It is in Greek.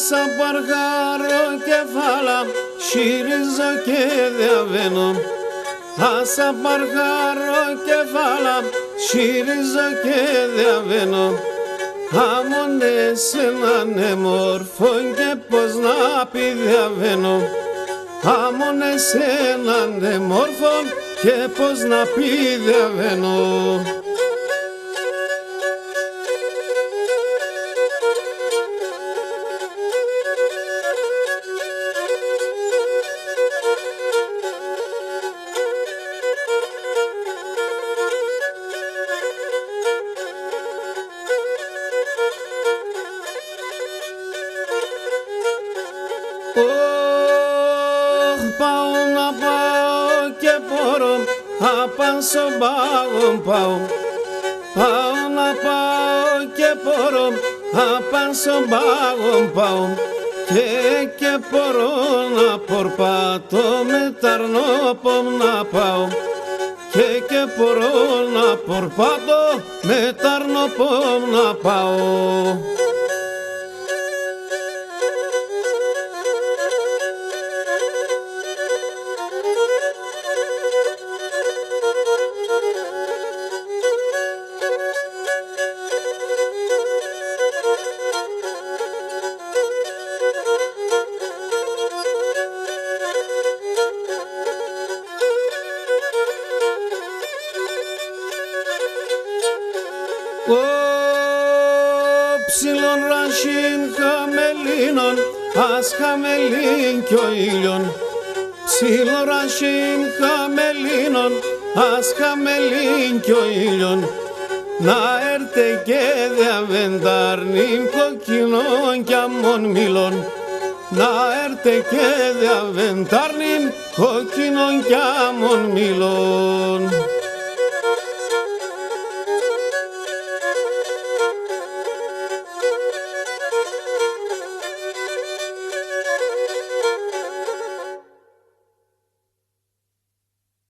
Σαν παρχάρω κεφάλα συρίζω και διαβαίνω. Σαν παρχάρω κεφάλα συρίζω και διαβαίνω. Άμον εσέναν μόρφο και πως να πει διαβαίνω. Άμον εσέναν μόρφο και πως να πει διαβαίνω. Πάω να πάω και μπορώ, απάν στον πάγο πάω. Πάω να πάω και μπορώ, απάν στον πάγο πάω. Και μπορώ να πορπάτω με ταρνόπομ να πάω. Και μπορώ να πορπάτω με ταρνόπομ να πάω. Ψηλόν ρασίν χαμελίνον, ας χαμελίν κι ο ήλιον. Ψηλόν ρασίν χαμελίνον, ας χαμελίν κι ο ήλιον. Να έρτε και διαβεντάρνην κοκκινών κι αμμον μήλων. Να έρτε και διαβεντάρνην κοκκινών κι αμμον μήλων.